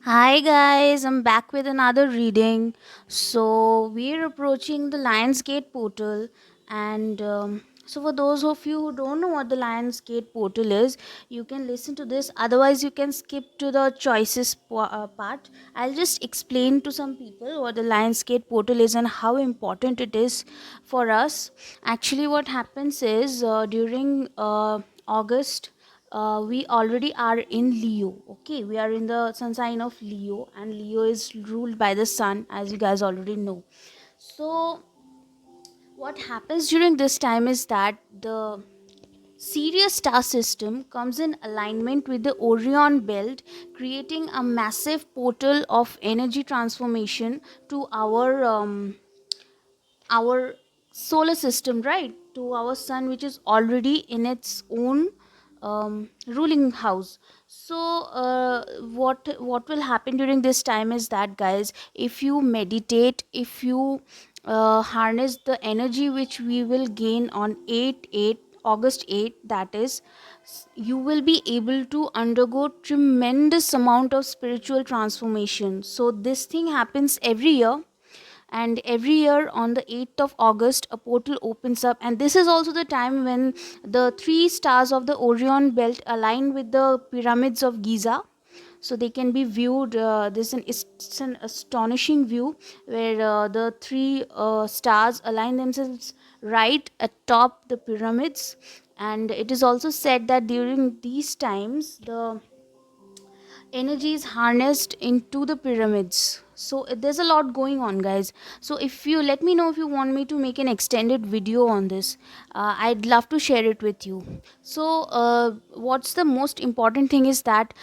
Hi guys, I'm back with another reading. So we're approaching the Lionsgate portal, and for those of you who don't know what the Lionsgate portal is, you can listen to this. Otherwise, you can skip to the choices part. I'll just explain to some people what the Lionsgate portal is and how important it is for us. Actually, what happens is during August we already are in Leo. Okay, we are in the sun sign of Leo, and Leo is ruled by the sun, as you guys already know. So what happens during this time is that the Sirius star system comes in alignment with the Orion belt, creating a massive portal of energy transformation to our solar system, right, to our sun, which is already in its own ruling house. So what will happen during this time is that, guys, if you meditate, if you harness the energy which we will gain on 8 August 8, that is, you will be able to undergo tremendous amount of spiritual transformation. So this thing happens every year, and every year on the 8th of August a portal opens up, and this is also the time when the three stars of the Orion belt align with the pyramids of Giza. So they can be viewed, it's an astonishing view where the three stars align themselves right atop the pyramids. And it is also said that during these times the energy is harnessed into the pyramids. So there's a lot going on, guys. So if you let me know if you want me to make an extended video on this, I'd love to share it with you. So what's the most important thing is that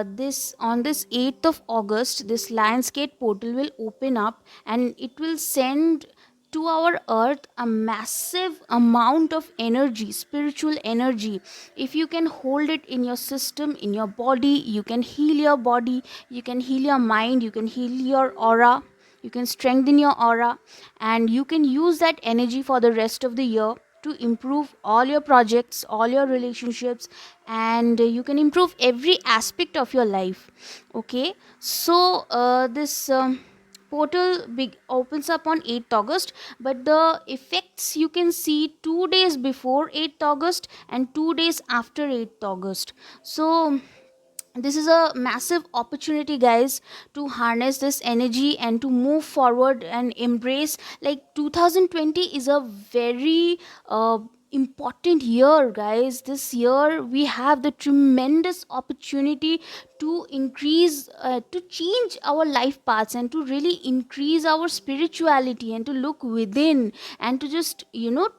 this on this 8th of August, this Lionsgate portal will open up, and it will send to our earth a massive amount of energy, spiritual energy. If you can hold it in your system, in your body, you can heal your body, you can heal your mind, you can heal your aura, you can strengthen your aura, and you can use that energy for the rest of the year to improve all your projects, all your relationships, and you can improve every aspect of your life. Okay, so this portal opens up on 8th August, but the effects you can see 2 days before 8th August and 2 days after 8th August. So this is a massive opportunity, guys, to harness this energy and to move forward and embrace. Like 2020 is a very important year, guys. This year we have the tremendous opportunity to increase, to change our life paths, and to really increase our spirituality, and to look within, and to just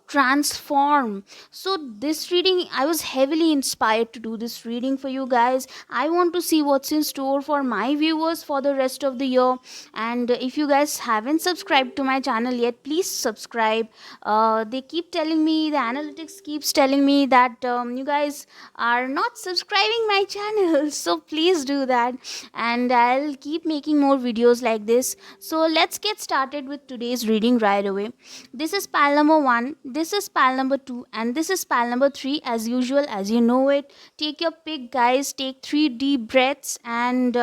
transform. So this reading, I was heavily inspired to do this reading for you guys. I want to see what's in store for my viewers for the rest of the year. And if you guys haven't subscribed to my channel yet, please subscribe. They keep telling me, the analytics keeps telling me that you guys are not subscribing my channel so please do that, and I'll keep making more videos like this. So let's get started with today's reading right away. This is pile number 1, this is pile number 2, and this is pile number 3. As usual, as you know it, take your pick, guys. Take 3 deep breaths, and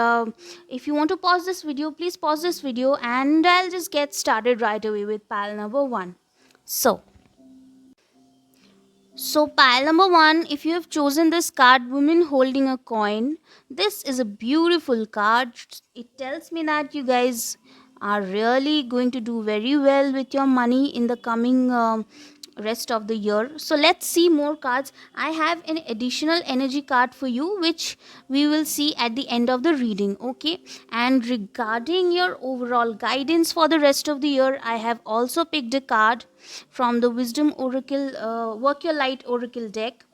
if you want to pause this video, please pause this video, and I'll just get started right away with pile number 1. So pile number 1, if you have chosen this card, Women Holding a Coin, this is a beautiful card. It tells me that you guys are really going to do very well with your money in the coming rest of the year. So let's see more cards. I have an additional energy card for you, which we will see at the end of the reading. Okay, and regarding your overall guidance for the rest of the year, I have also picked a card from the Wisdom Oracle, Work Your Light Oracle deck,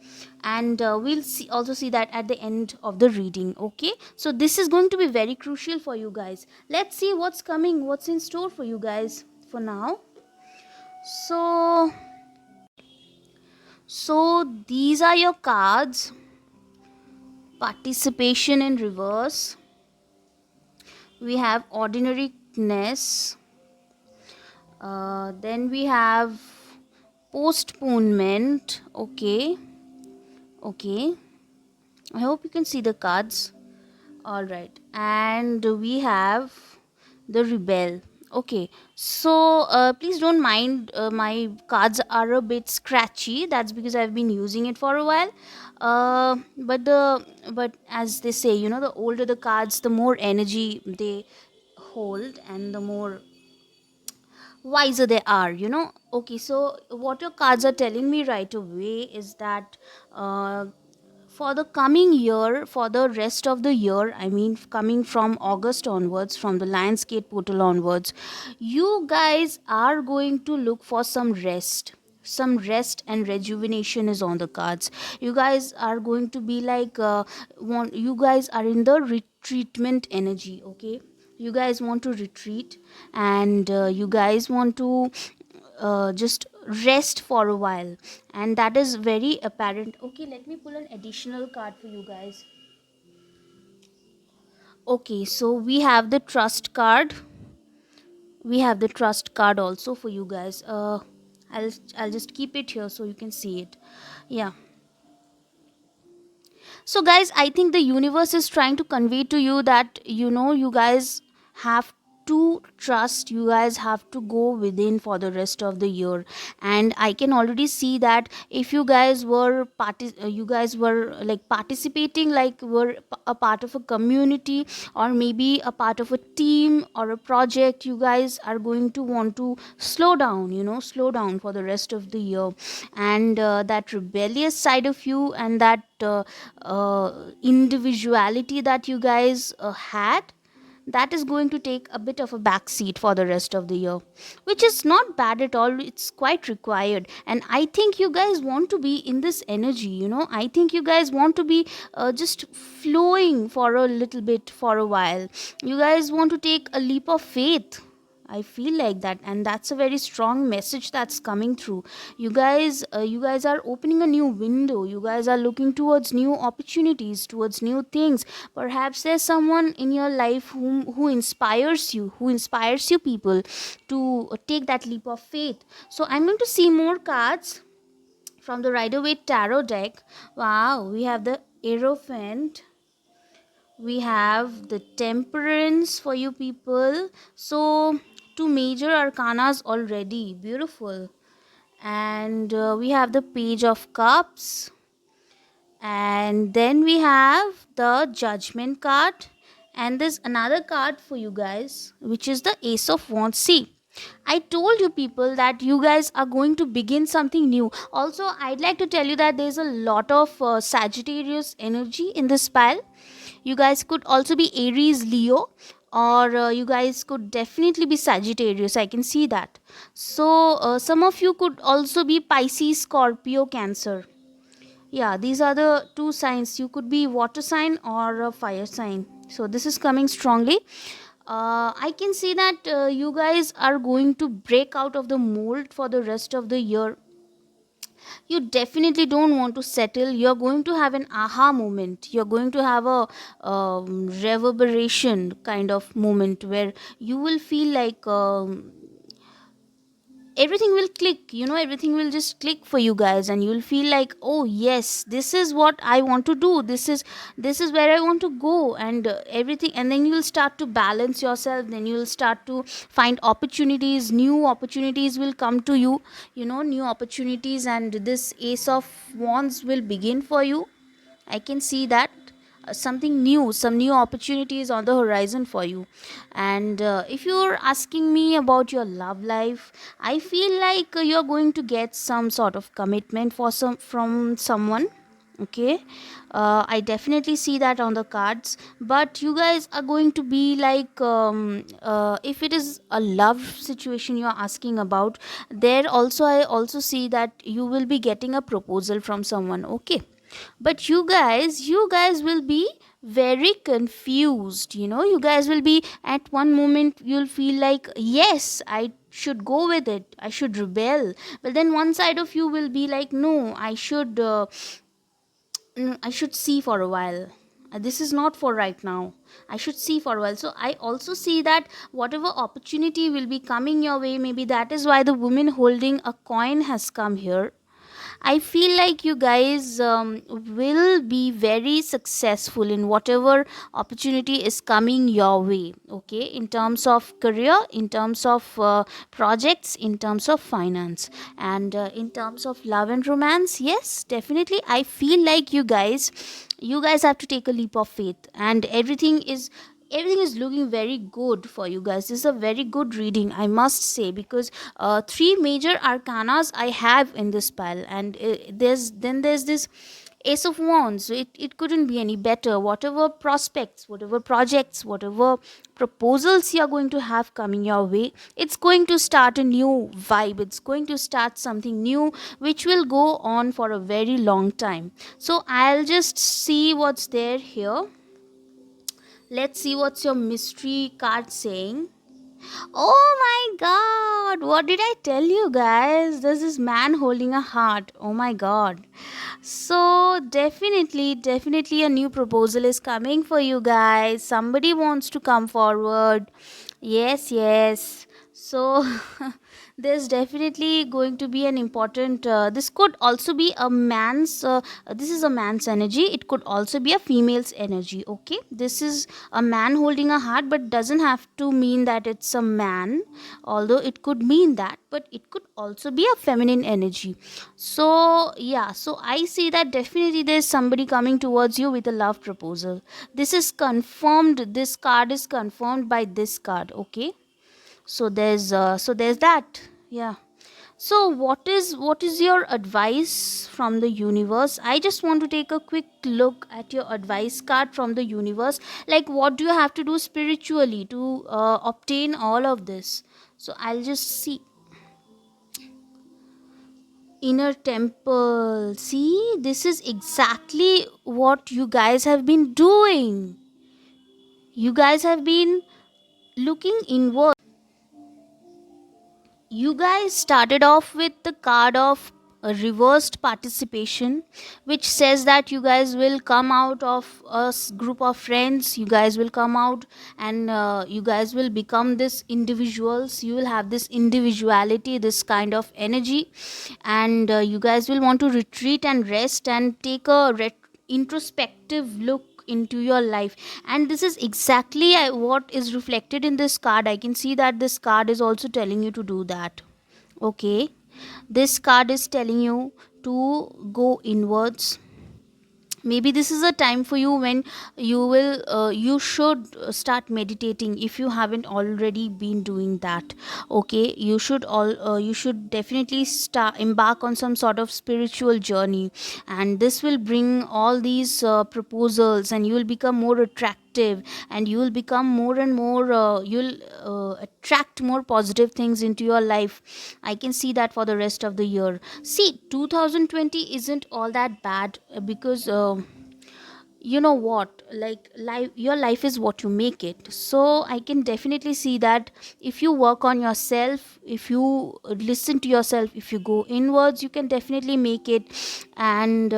and we'll also see that at the end of the reading. Okay, so this is going to be very crucial for you guys. Let's see what's coming, what's in store for you guys for now. So these are your cards. Participation in reverse, we have ordinariness, then we have postponement. Okay, I hope you can see the cards. All right, and we have the rebel. Okay, so please don't mind, my cards are a bit scratchy. That's because I've been using it for a while. But as they say, the older the cards, the more energy they hold, and the more wiser they are. Okay, so what your cards are telling me right away is that, uh, for the coming year, for the rest of the year, I mean, coming from August onwards, from the Lionsgate portal onwards, you guys are going to look for some rest. Some rest and rejuvenation is on the cards. You guys are going to be like, you guys are in the retreatment energy. Okay, you guys want to retreat, and you guys want to just rest for a while, and that is very apparent. Okay, let me pull an additional card for you guys. Okay, so we have the trust card. We have the trust card also for you guys. I'll just keep it here so you can see it. Yeah. So, guys, I think the universe is trying to convey to you that, you guys have to trust, you guys have to go within for the rest of the year. And I can already see that if you guys were you guys were like participating, like were a part of a community, or maybe a part of a team or a project, you guys are going to want to slow down, slow down for the rest of the year. And that rebellious side of you, and that individuality that you guys had, that is going to take a bit of a backseat for the rest of the year, which is not bad at all. It's quite required, and I think you guys want to be in this energy. I think you guys want to be just flowing for a little bit, for a while. You guys want to take a leap of faith. I feel like that, and that's a very strong message that's coming through. You guys are opening a new window. You guys are looking towards new opportunities, towards new things. Perhaps there's someone in your life who inspires you people to take that leap of faith. So I'm going to see more cards from the Rider Waite Tarot deck. Wow, we have the Hierophant, we have the Temperance for you people. So two major arcanas already, beautiful. And we have the Page of Cups, and then we have the Judgment card, and there's another card for you guys, which is the Ace of Wands. See, I told you people that you guys are going to begin something new. Also, I'd like to tell you that there's a lot of Sagittarius energy in this pile. You guys could also be Aries, Leo, or you guys could definitely be Sagittarius. I can see that. So, some of you could also be Pisces, Scorpio, Cancer. Yeah, these are the two signs. You could be water sign or a fire sign. So, this is coming strongly. I can see that you guys are going to break out of the mold for the rest of the year. You definitely don't want to settle. You're going to have an aha moment. You're going to have a reverberation kind of moment where you will feel like everything will click. Everything will just click for you guys, and you'll feel like, oh yes, this is what I want to do. This is where I want to go, and everything. And then you'll start to balance yourself. Then you'll start to find opportunities. New opportunities will come to you. New opportunities, and this Ace of Wands will begin for you. I can see that something new, some new opportunities on the horizon for you. And if you're asking me about your love life, I feel like you're going to get some sort of commitment from someone. Okay, I definitely see that on the cards. But you guys are going to be like, if it is a love situation you're asking about, there also I also see that you will be getting a proposal from someone. Okay, but you guys will be very confused. You guys will be, at one moment you'll feel like, yes, I should go with it, I should rebel. But then one side of you will be like, no, I should see for a while. This is not for right now. I should see for a while. So I also see that whatever opportunity will be coming your way, maybe that is why the woman holding a coin has come here. I feel like you guys will be very successful in whatever opportunity is coming your way. Okay, in terms of career, in terms of projects, in terms of finance, and in terms of love and romance. Yes, definitely. I feel like you guys have to take a leap of faith, and everything is looking very good for you guys. This is a very good reading, I must say, because three major arcanas I have in this pile, and there's this ace of wands. So it couldn't be any better. Whatever prospects, whatever projects, whatever proposals you're going to have coming your way, it's going to start a new vibe, it's going to start something new which will go on for a very long time. So I'll just see what's there here. Let's see what's your mystery card saying. Oh my god, what did I tell you guys? There's this man holding a heart. Oh my god. So, definitely a new proposal is coming for you guys. Somebody wants to come forward. Yes, yes. So, there's definitely going to be an important. This could also be a man's. This is a man's energy. It could also be a female's energy. Okay, this is a man holding a heart, but doesn't have to mean that it's a man. Although it could mean that, but it could also be a feminine energy. So yeah, so I see that definitely there's somebody coming towards you with a love proposal. This is confirmed. This card is confirmed by this card. Okay, so there's that. Yeah. So what is your advice from the universe? I just want to take a quick look at your advice card from the universe. Like, what do you have to do spiritually to obtain all of this? So I'll just see. Inner temple. See, this is exactly what you guys have been doing. You guys have been looking inward. You guys started off with the card of a reversed participation, which says that you guys will come out of a group of friends. You guys will come out, and you guys will become this individuals. You will have this individuality, this kind of energy, and you guys will want to retreat and rest and take a introspective look into your life. And this is exactly what is reflected in this card. I can see that this card is also telling you to do that. Okay, this card is telling you to go inwards. Maybe this is a time for you when you should start meditating if you haven't already been doing that. Okay, you should definitely start embark on some sort of spiritual journey, and this will bring all these proposals, and you will become more attractive, and you will become more and more you'll attract more positive things into your life. I can see that for the rest of the year. See, 2020 isn't all that bad, because you know what, like, your life is what you make it. So I can definitely see that if you work on yourself, if you listen to yourself, if you go inwards, you can definitely make it. And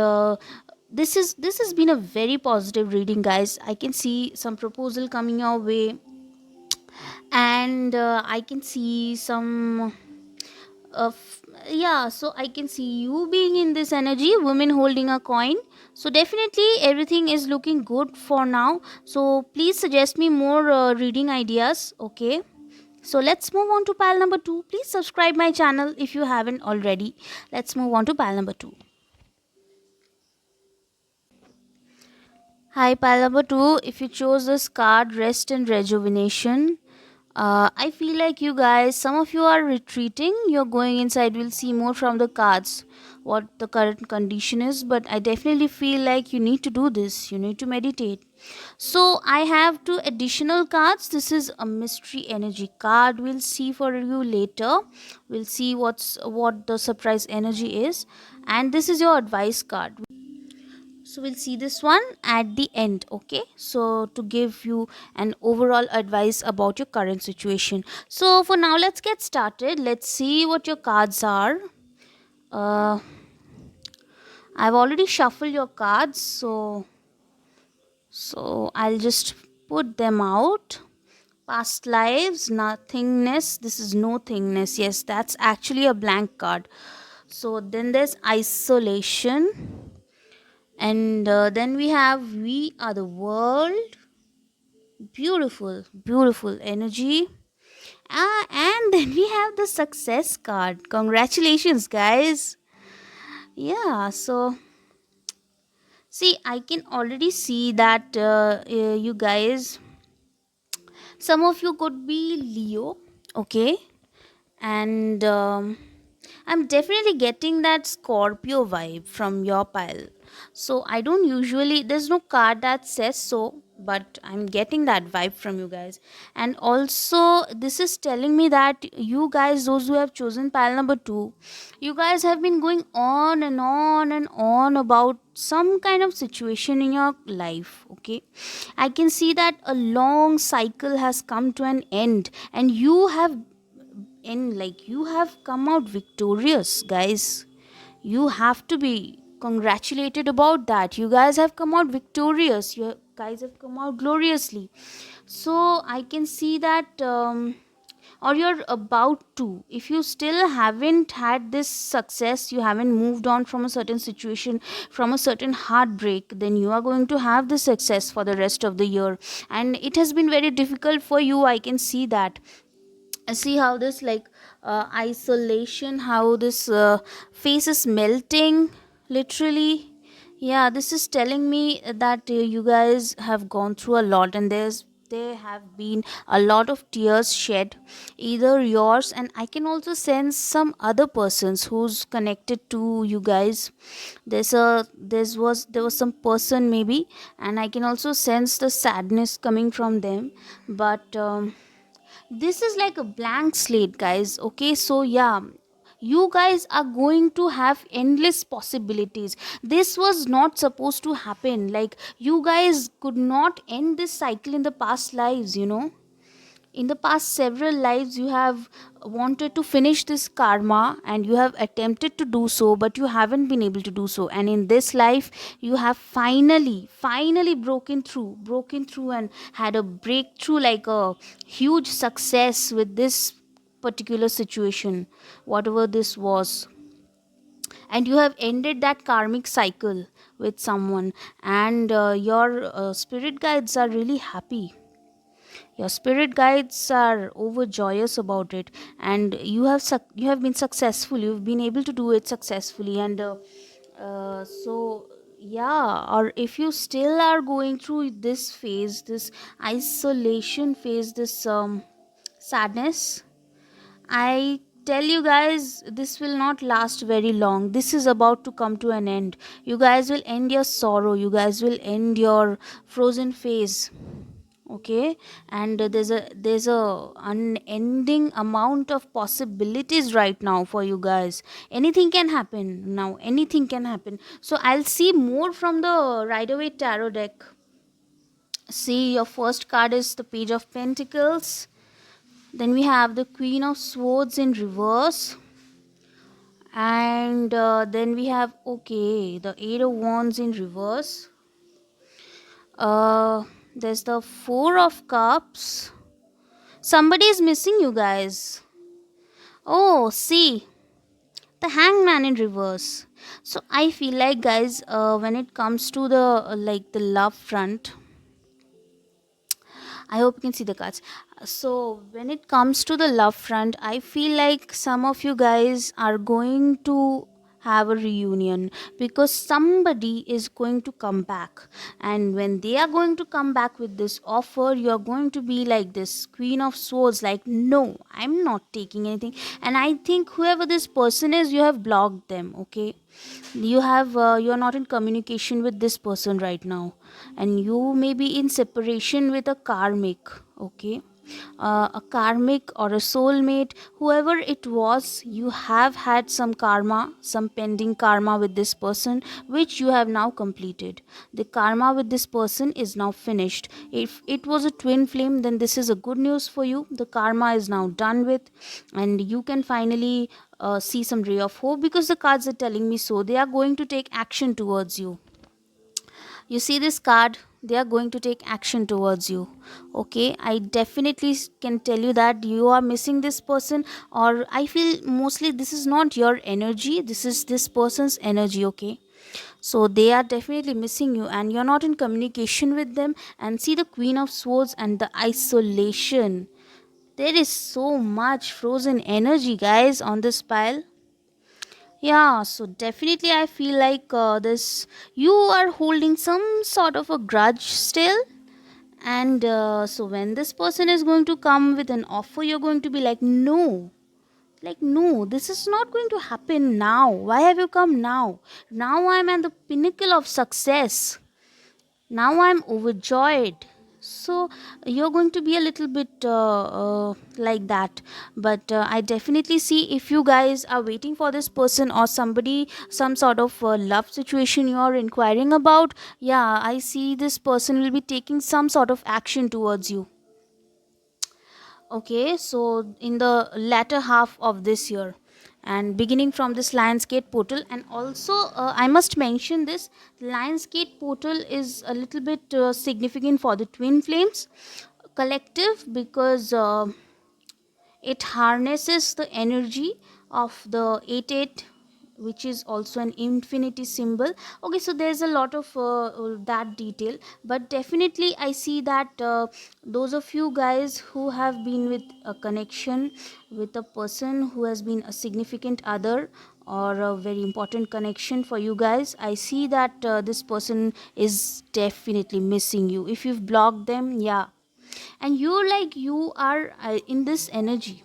this has been a very positive reading, guys. I can see some proposal coming your way, and I can see some of, yeah, so I can see you being in this energy, women holding a coin. So definitely everything is looking good for now. So please suggest me more reading ideas. Okay, so let's move on to pile number 2. Please subscribe my channel if you haven't already. Let's move on to pile number 2. Hi, pile number 2. If you chose this card, rest and rejuvenation, I feel like you guys, some of you are retreating, you're going inside. We'll see more from the cards what the current condition is, but I definitely feel like you need to do this. You need to meditate. So I have two additional cards. This is a mystery energy card. We'll see for you later. We'll see what the surprise energy is, and this is your advice card. So we'll see this one at the end. Okay, so to give you an overall advice about your current situation. So for now, let's get started. Let's see what your cards are. uh I've already shuffled your cards, so I'll just put them out. Past lives, nothingness. This is no thingness. Yes, that's actually a blank card. So then there's isolation, and then we have we are the world. Beautiful, beautiful energy. And then we have the success card. Congratulations, guys. Yeah, so see, I can already see that you guys, some of you could be Leo, okay? And I'm definitely getting that Scorpio vibe from your pile. So I don't usually, there's no card that says so, but I'm getting that vibe from you guys. And also, this is telling me that you guys, those who have chosen pile number two, you guys have been going on and on and on about some kind of situation in your life, okay? I can see that a long cycle has come to an end, and you have you have come out victorious, guys. You have to be congratulated about that. You guys have come out victorious, you guys have come out gloriously. So I can see that or you're about to, if you still haven't had this success, you haven't moved on from a certain situation, from a certain heartbreak, then you are going to have the success for the rest of the year. And it has been very difficult for you, I can see that. I see how this isolation, how this face is melting, literally. Yeah, this is telling me that you guys have gone through a lot, and there have been a lot of tears shed, either yours, and I can also sense some other persons who's connected to you guys. There was some person maybe, and I can also sense the sadness coming from them. But this is like a blank slate, guys, okay? So yeah, you guys are going to have endless possibilities. This was not supposed to happen. Like, you guys could not end this cycle in the past lives, in the past several lives. You have wanted to finish this karma, and you have attempted to do so, but you haven't been able to do so. And in this life, you have finally broken through and had a breakthrough, like a huge success with this particular situation, whatever this was. And you have ended that karmic cycle with someone, and your spirit guides are really happy. Your spirit guides are overjoyous about it, and you have been successful. You've been able to do it successfully, and so yeah. Or if you still are going through this phase, this isolation phase, this sadness, I tell you guys, this will not last very long. This is about to come to an end. You guys will end your sorrow. You guys will end your frozen phase, okay? And there's a unending amount of possibilities right now for you guys. Anything can happen now, anything can happen. So I'll see more from the Rider Waite tarot deck. See, your first card is the Page of Pentacles. Then we have the Queen of Swords in reverse, and then we have, okay, the Eight of Wands in reverse. There's the Four of Cups. Somebody is missing, you guys. Oh, see, the Hangman in reverse. So I feel like, guys, when it comes to the the love front, I hope you can see the cards. So when it comes to the love front, I feel like some of you guys are going to have a reunion, because somebody is going to come back. And when they are going to come back with this offer, you are going to be like this Queen of Swords, like, no, I'm not taking anything. And I think whoever this person is, you have blocked them, okay? You're not in communication with this person right now, and you may be in separation with a karmic, okay? A karmic or a soulmate, whoever it was, you have had some karma, some pending karma with this person, which you have now completed. The karma with this person is now finished. If it was a twin flame, then this is a good news for you. The karma is now done with, and you can finally see some ray of hope, because the cards are telling me so. They are going to take action towards you. You see this card, they are going to take action towards you. Okay, I definitely can tell you that you are missing this person, or I feel mostly this is not your energy, this is this person's energy. Okay, so they are definitely missing you and you're not in communication with them. And see the Queen of Swords and the isolation. There is so much frozen energy, guys, on this pile. Yeah, so definitely I feel like this you are holding some sort of a grudge still. And so when this person is going to come with an offer, you're going to be like, no. Like, no, this is not going to happen now. Why have you come now? Now I'm at the pinnacle of success. Now I'm overjoyed. So you're going to be a little bit like that. But I definitely see, if you guys are waiting for this person or somebody, some sort of love situation you are inquiring about, yeah, I see this person will be taking some sort of action towards you. Okay, so in the latter half of this year, and beginning from this Lionsgate portal. And also I must mention this Lionsgate portal is a little bit significant for the twin flames collective, because it harnesses the energy of the 8-8, which is also an infinity symbol. Okay, so there's a lot of that detail, but definitely I see that those of you guys who have been with a connection with a person who has been a significant other or a very important connection for you guys, I see that this person is definitely missing you. If you've blocked them, yeah, and you're like, you are in this energy,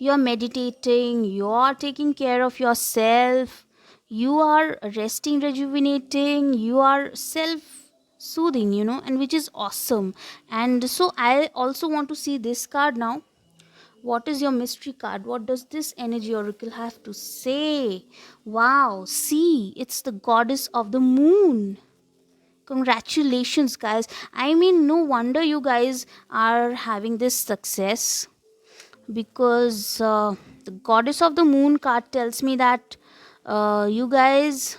you're meditating, you're taking care of yourself, you are resting, rejuvenating, you are self soothing, and which is awesome. And so I also want to see this card now. What is your mystery card? What does this energy oracle have to say? Wow, see, it's the goddess of the moon. Congratulations, guys. I mean, no wonder you guys are having this success, because the goddess of the moon card tells me that you guys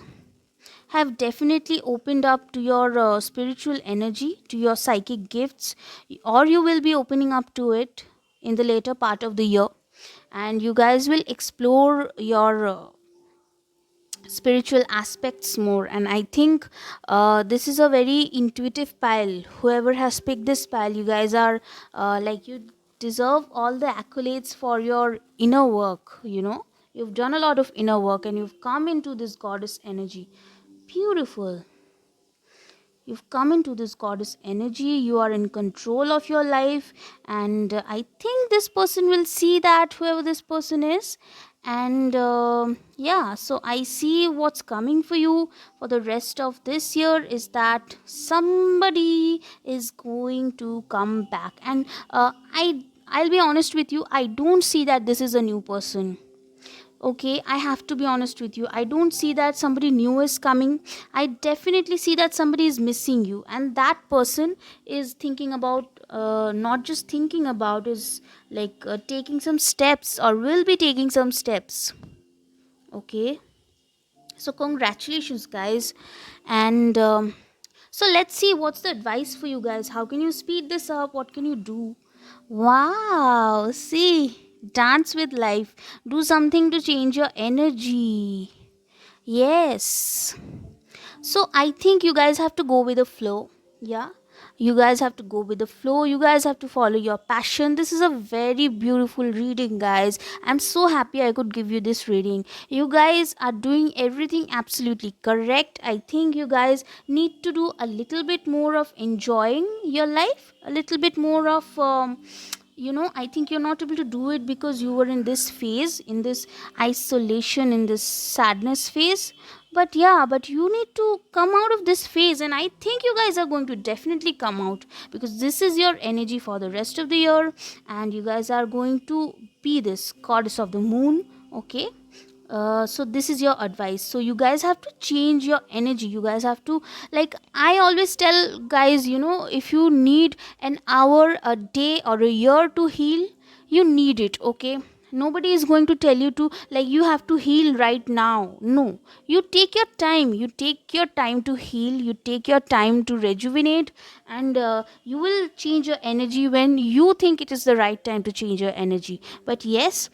have definitely opened up to your spiritual energy, to your psychic gifts, or you will be opening up to it in the later part of the year. And you guys will explore your spiritual aspects more. And I think this is a very intuitive pile. Whoever has picked this pile, you guys are like, you deserve all the accolades for your inner work. You've done a lot of inner work and you've come into this goddess energy. Beautiful. You've come into this goddess energy, you are in control of your life. And I think this person will see that, whoever this person is. And yeah, so I see what's coming for you for the rest of this year is that somebody is going to come back. And I'll be honest with you, I don't see that this is a new person. Okay, I have to be honest with you, I don't see that somebody new is coming. I definitely see that somebody is missing you, and that person is thinking about, not just thinking about, is like taking some steps, or will be taking some steps. Okay, so congratulations, guys. And so let's see what's the advice for you guys. How can you speed this up? What can you do? Wow, see, dance with life. Do something to change your energy. Yes. So I think you guys have to go with the flow. Yeah. You guys have to go with the flow. You guys have to follow your passion. This is a very beautiful reading, guys. I'm so happy I could give you this reading. You guys are doing everything absolutely correct. I think you guys need to do a little bit more of enjoying your life, a little bit more of I think you're not able to do it because you were in this phase, in this isolation, in this sadness phase. But yeah, but you need to come out of this phase, and I think you guys are going to definitely come out, because this is your energy for the rest of the year. And you guys are going to be this goddess of the moon. Okay, so this is your advice. So you guys have to change your energy. You guys have to, like I always tell guys, if you need an hour, a day, or a year to heal, you need it. Okay, Nobody is going to tell you to, like, you have to heal right now. No, you take your time. You take your time to heal. You take your time to rejuvenate, and you will change your energy when you think it is the right time to change your energy. But yes,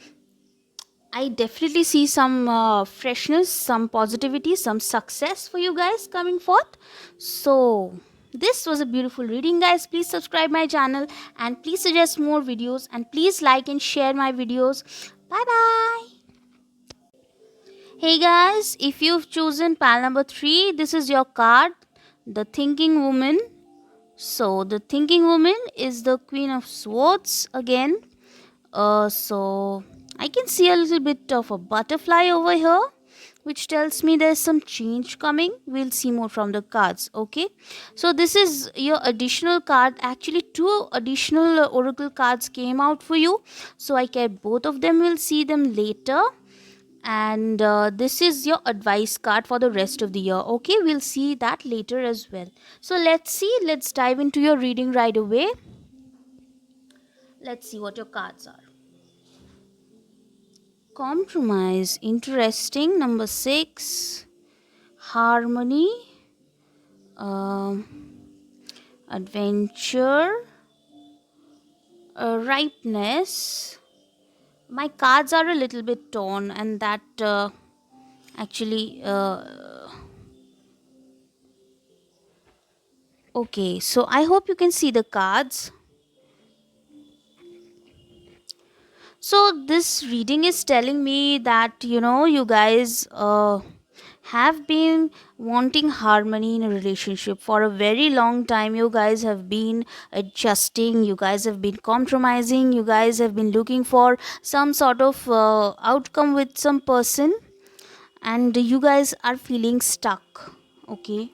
I definitely see some freshness, some positivity, some success for you guys coming forth. So, this was a beautiful reading, guys. Please subscribe my channel and please suggest more videos and please like and share my videos. Bye bye. Hey guys, if you've chosen pal number 3, this is your card, the Thinking Woman. So, the Thinking Woman is the Queen of Swords again. So I can see a little bit of a butterfly over here, which tells me there's some change coming. We'll see more from the cards. Okay, so this is your additional card. Actually, two additional oracle cards came out for you, so I kept both of them. We'll see them later. And this is your advice card for the rest of the year. Okay, we'll see that later as well. So let's dive into your reading right away. Let's see what your cards are. Compromise, interesting. Number 6, harmony, um, adventure, ripeness. My cards are a little bit torn, and that actually. Okay, so I hope you can see the cards. So this reading is telling me that, you guys have been wanting harmony in a relationship for a very long time. You guys have been adjusting, you guys have been compromising, you guys have been looking for some sort of outcome with some person, and you guys are feeling stuck. Okay,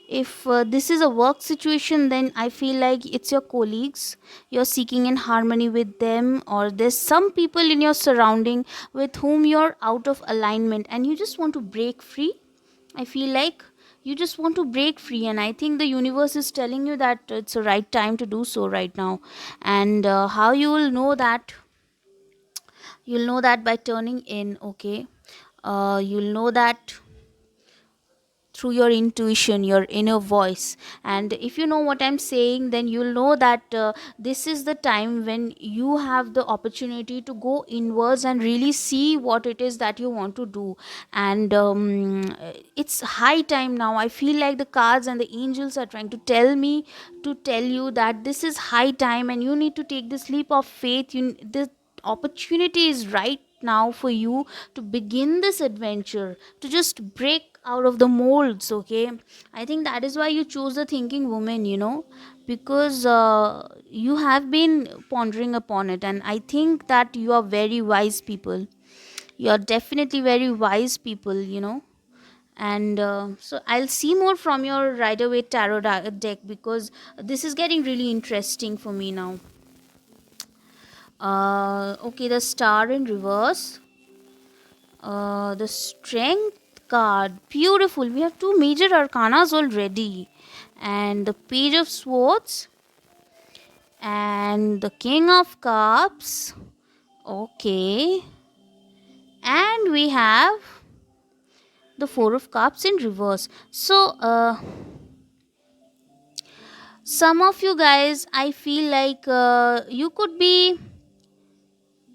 if this is a work situation, then I feel like it's your colleagues, you're seeking in harmony with them, or there's some people in your surrounding with whom you're out of alignment and you just want to break free. I feel like you just want to break free, and I think the universe is telling you that it's the right time to do so right now. And how you will know that? You'll know that by turning in. Okay, you'll know that through your intuition, your inner voice. And if you know what I'm saying, then you'll know that this is the time when you have the opportunity to go inwards and really see what it is that you want to do. And it's high time now. I feel like the cards and the angels are trying to tell me to tell you that this is high time and you need to take this leap of faith. The opportunity is right now for you to begin this adventure, to just break out of the molds. Okay, I think that is why you chose the Thinking Woman, because you have been pondering upon it, and I think that you are very wise people. You are definitely very wise people, and so I'll see more from your Rider Waite tarot deck, because this is getting really interesting for me now. Okay, the Star in reverse, the Strength card, beautiful. We have two major arcanas already, and the Page of Swords and the King of Cups. Okay, and we have the Four of Cups in reverse. So some of you guys, I feel like you could be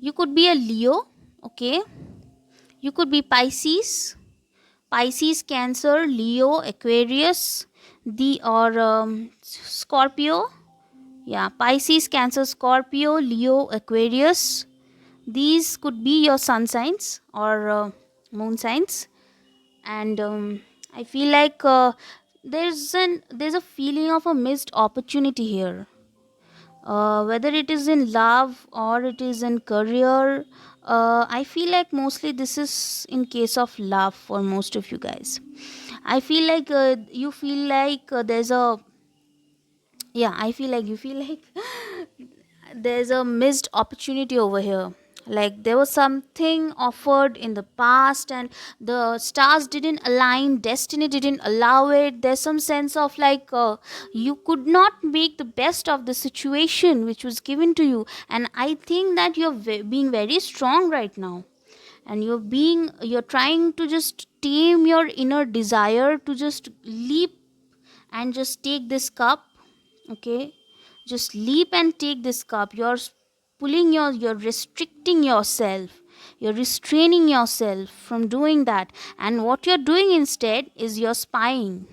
a Leo. Okay, you could be Pisces, Cancer, Leo, Aquarius, the or Scorpio. Yeah, Pisces, Cancer, Scorpio, Leo, Aquarius. These could be your sun signs or moon signs, and I feel like there's a feeling of a missed opportunity here, whether it is in love or it is in career. I feel like mostly this is in case of love for most of you guys. I feel like you feel like there's a yeah, I feel like you feel like there's a missed opportunity over here. like there was something offered in the past and the stars didn't align, destiny didn't allow it. There's some sense of like you could not make the best of the situation which was given to you. And I think that you're being very strong right now, and you're trying to just tame your inner desire to just leap and just take this cup. Okay, just leap and take this cup. You're restricting yourself, you're restraining yourself from doing that, and what you're doing instead is you're spying.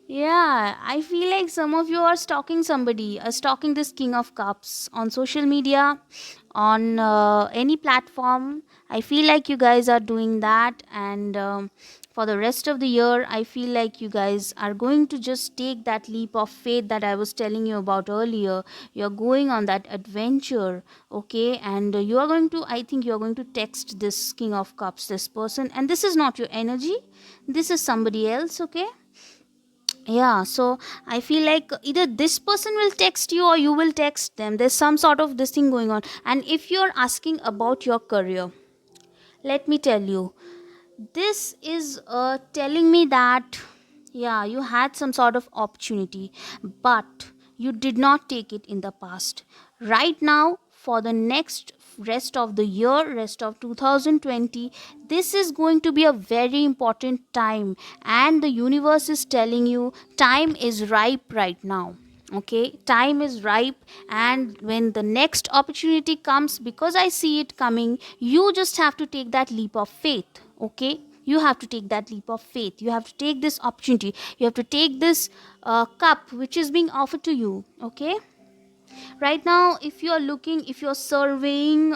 Yeah, I feel like some of you are stalking somebody, stalking this King of Cups on social media, on any platform. I feel like you guys are doing that, and for the rest of the year, I feel like you guys are going to just take that leap of faith that I was telling you about earlier. You're going on that adventure, okay, and you are going to, I think, you're going to text this King of Cups, this person, and this is not your energy, this is somebody else, okay. Yeah, so I feel like either this person will text you or you will text them. There's some sort of this thing going on. And if you're asking about your career, let me tell you, this is telling me that yeah, you had some sort of opportunity, but you did not take it in the past. Right now, for the next rest of the year, rest of 2020, this is going to be a very important time, and the universe is telling you time is ripe right now. Okay, time is ripe, and when the next opportunity comes, because I see it coming, you just have to take that leap of faith. Okay, you have to take that leap of faith, you have to take this opportunity, you have to take this cup which is being offered to you. Okay, right now, if you're looking, if you're surveying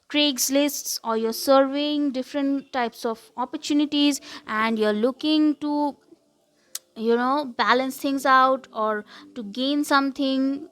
Craigslists, or you're surveying different types of opportunities, and you're looking to balance things out, or to gain something,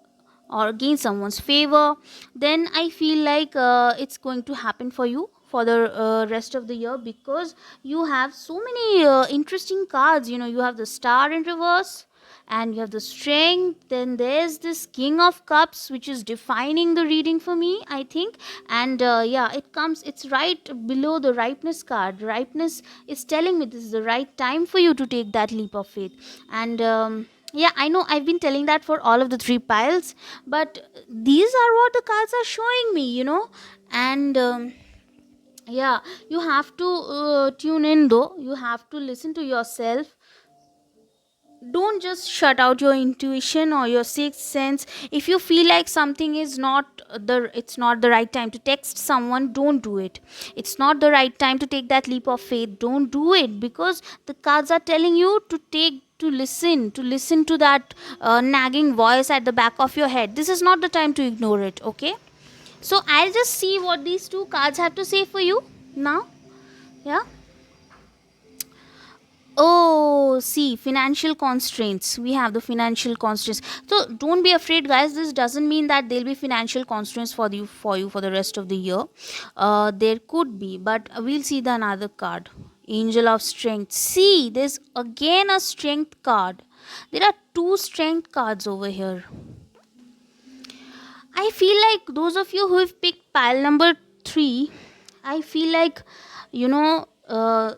or gain someone's favor, then I feel like it's going to happen for you for the rest of the year, because you have so many interesting cards. You have the star in reverse, and you have the strength, then there's this King of Cups which is defining the reading for me, I think. And yeah, it's right below the ripeness card. Ripeness is telling me this is the right time for you to take that leap of faith. And yeah, I know I've been telling that for all of the three piles, but these are what the cards are showing me, and yeah, you have to tune in, though you have to listen to yourself. Don't just shut out your intuition or your sixth sense. If you feel like something is not it's not the right time to text someone, don't do it. It's not the right time to take that leap of faith, don't do it, because the cards are telling you to listen to that nagging voice at the back of your head. This is not the time to ignore it. Okay, so I'll just see what these two cards have to say for you now. Yeah. Oh, see, financial constraints. We have the financial constraints. So don't be afraid, guys. This doesn't mean that there'll be financial constraints for you for the rest of the year. There could be, but we'll see the another card. Angel of Strength. See, there's again a strength card. There are two strength cards over here. I feel like those of you who have picked pile number three, I feel like,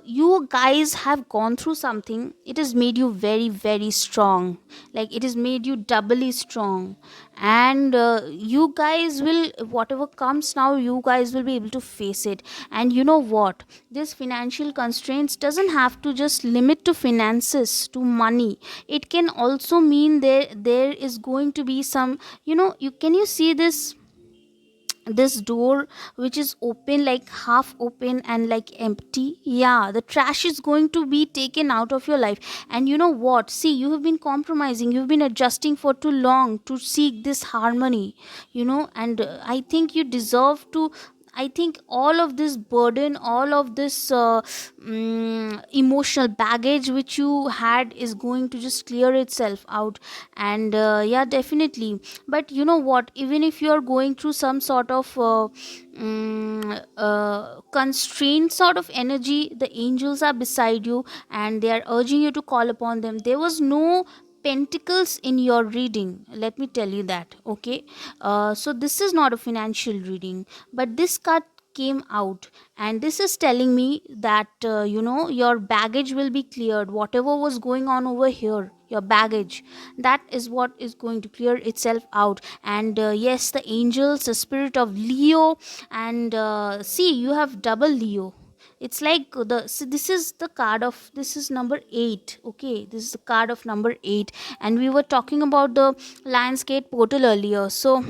you guys have gone through something. It has made you very, very strong. Like, it has made you doubly strong. And you guys will, whatever comes now, you guys will be able to face it. And you know what? This financial constraints doesn't have to just limit to finances, to money. It can also mean there is going to be some, you see this door which is open, like half open and like empty. Yeah, the trash is going to be taken out of your life. And you know what, see, you have been compromising, you've been adjusting for too long to seek this harmony. And I think you deserve to, I think all of this burden, all of this emotional baggage which you had is going to just clear itself out. And yeah, definitely. But you know what, even if you're going through some sort of constrained sort of energy, the angels are beside you, and they are urging you to call upon them. There was no pentacles in your reading, let me tell you that. Okay, so this is not a financial reading, but this card came out, and this is telling me that your baggage will be cleared. Whatever was going on over here, your baggage, that is what is going to clear itself out. And yes, the angels, the spirit of Leo, and see, you have double Leo. It's like this is the card of, this is number 8. Okay, this is the card of number 8, and we were talking about the Lionsgate portal earlier. So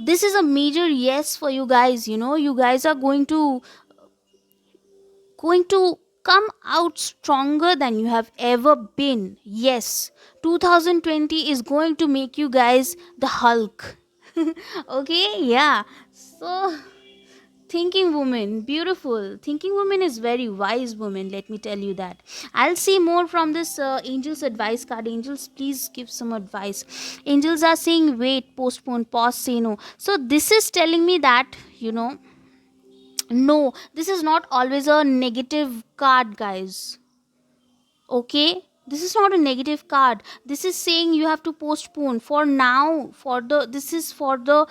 this is a major yes for you guys. You guys are going to come out stronger than you have ever been. Yes, 2020 is going to make you guys the Hulk. Okay, yeah. So thinking woman, beautiful. Thinking woman is very wise woman, let me tell you that. I'll see more from this angels advice card. Angels, please give some advice. Angels are saying wait, postpone, pause, say no. So this is telling me that, no, this is not always a negative card, guys. Okay, this is not a negative card. This is saying you have to postpone for now, for the, this is for the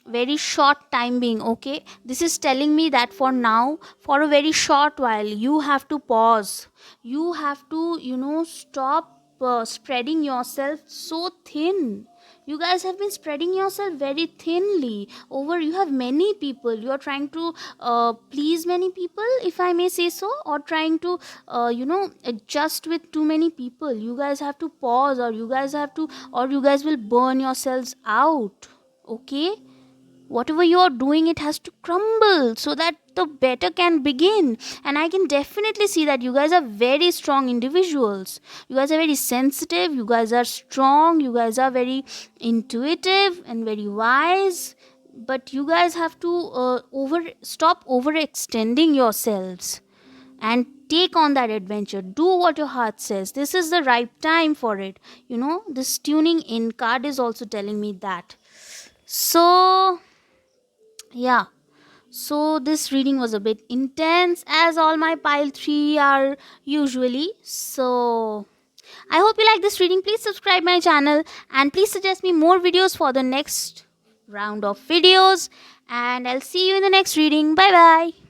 very short time being. Okay, this is telling me that for now, for a very short while, you have to pause. You have to, stop spreading yourself so thin. You guys have been spreading yourself very thinly over. You have many people, you are trying to please many people, if I may say so, or trying to adjust with too many people. You guys have to pause, or you guys have to, or you guys will burn yourselves out. Okay, whatever you are doing, it has to crumble so that the better can begin. And I can definitely see that you guys are very strong individuals. You guys are very sensitive, you guys are strong, you guys are very intuitive and very wise. But you guys have to stop overextending yourselves and take on that adventure. Do what your heart says. This is the right time for it. This tuning in card is also telling me that. So yeah, so this reading was a bit intense, as all my pile 3 are usually. So I hope you like this reading. Please subscribe my channel, and please suggest me more videos for the next round of videos, and I'll see you in the next reading. Bye bye.